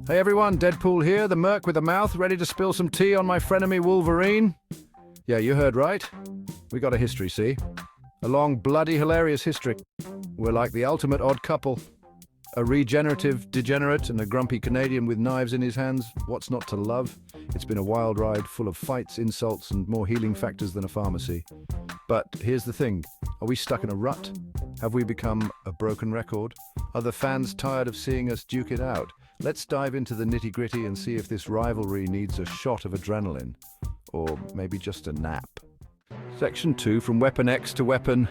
Hey everyone, Deadpool here, the merc with a mouth, ready to spill some tea on my frenemy Wolverine. Yeah, you heard right. We got a history, see? A long, bloody, hilarious history. We're like the ultimate odd couple. A regenerative degenerate and a grumpy Canadian with knives in his hands. What's not to love? It's been a wild ride full of fights, insults, and more healing factors than a pharmacy. But here's the thing. Are we stuck in a rut? Have we become a broken record? Are the fans tired of seeing us duke it out? Let's dive into the nitty-gritty and see if this rivalry needs a shot of adrenaline. Or maybe just a nap. Section 2, from Weapon X to Weapon...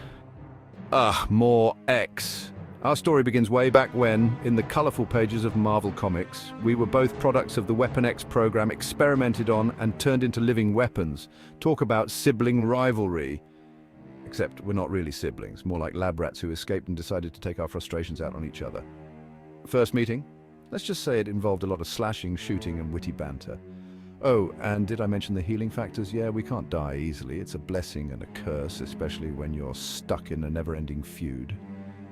more X. Our story begins way back when, in the colorful pages of Marvel Comics, we were both products of the Weapon X program, experimented on and turned into living weapons. Talk about sibling rivalry. Except we're not really siblings, more like lab rats who escaped and decided to take our frustrations out on each other. First meeting? Let's just say it involved a lot of slashing, shooting, and witty banter. Oh, and did I mention the healing factors? Yeah, we can't die easily. It's a blessing and a curse, especially when you're stuck in a never-ending feud.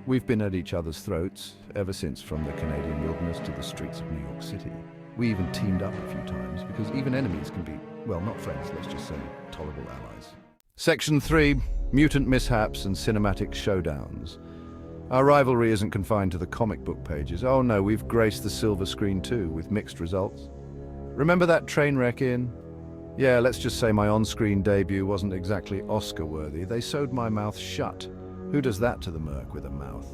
We've been at each other's throats ever since, from the Canadian wilderness to the streets of New York City. We even teamed up a few times, because even enemies can be, well, not friends, let's just say, tolerable allies. Section 3, mutant mishaps and cinematic showdowns. Our rivalry isn't confined to the comic book pages. Oh no, we've graced the silver screen too, with mixed results. Remember that train wreck in? Yeah, let's just say my on-screen debut wasn't exactly Oscar-worthy. They sewed my mouth shut. Who does that to the merc with a mouth?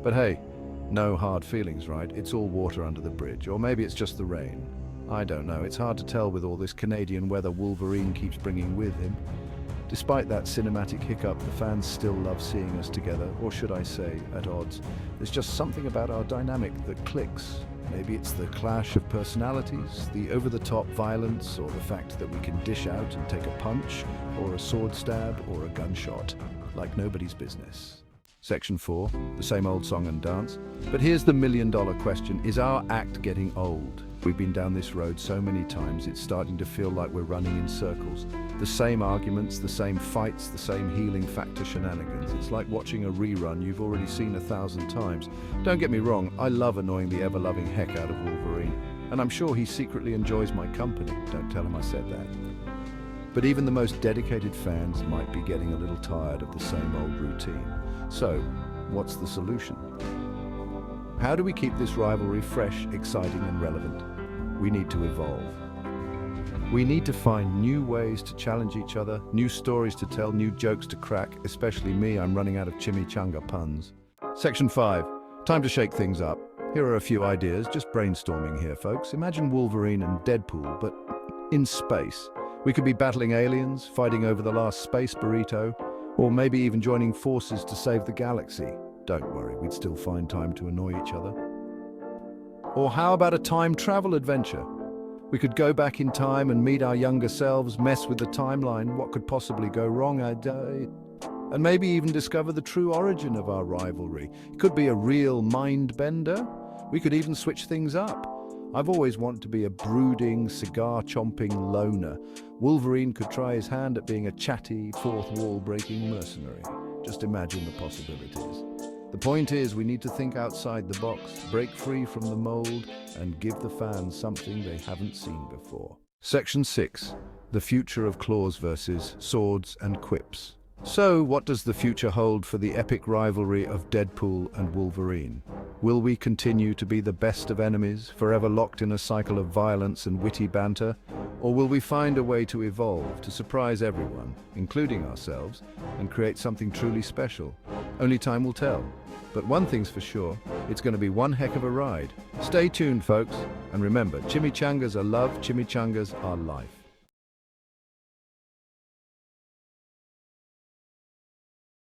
But hey, no hard feelings, right? It's all water under the bridge. Or maybe it's just the rain. I don't know. It's hard to tell with all this Canadian weather Wolverine keeps bringing with him. Despite that cinematic hiccup, the fans still love seeing us together, or should I say, at odds. There's just something about our dynamic that clicks. Maybe it's the clash of personalities, the over-the-top violence, or the fact that we can dish out and take a punch, or a sword stab, or a gunshot, like nobody's business. Section 4, the same old song and dance. But here's the million-dollar question, is our act getting old? We've been down this road so many times, it's starting to feel like we're running in circles. The same arguments, the same fights, the same healing factor shenanigans. It's like watching a rerun you've already seen 1,000 times. Don't get me wrong, I love annoying the ever-loving heck out of Wolverine. And I'm sure he secretly enjoys my company. Don't tell him I said that. But even the most dedicated fans might be getting a little tired of the same old routine. So, what's the solution? How do we keep this rivalry fresh, exciting, and relevant? We need to evolve. We need to find new ways to challenge each other, new stories to tell, new jokes to crack, especially me, I'm running out of chimichanga puns. Section 5, time to shake things up. Here are a few ideas, just brainstorming here, folks. Imagine Wolverine and Deadpool, but in space. We could be battling aliens, fighting over the last space burrito, or maybe even joining forces to save the galaxy. Don't worry, we'd still find time to annoy each other. Or how about a time travel adventure? We could go back in time and meet our younger selves, mess with the timeline, what could possibly go wrong, and maybe even discover the true origin of our rivalry. It could be a real mind bender. We could even switch things up. I've always wanted to be a brooding, cigar-chomping loner. Wolverine could try his hand at being a chatty, fourth-wall-breaking mercenary. Just imagine the possibilities. The point is, we need to think outside the box, break free from the mold, and give the fans something they haven't seen before. Section 6. The future of claws versus swords and quips. So, what does the future hold for the epic rivalry of Deadpool and Wolverine? Will we continue to be the best of enemies, forever locked in a cycle of violence and witty banter? Or will we find a way to evolve, to surprise everyone, including ourselves, and create something truly special? Only time will tell. But one thing's for sure, it's going to be one heck of a ride. Stay tuned, folks. And remember, chimichangas are love, chimichangas are life.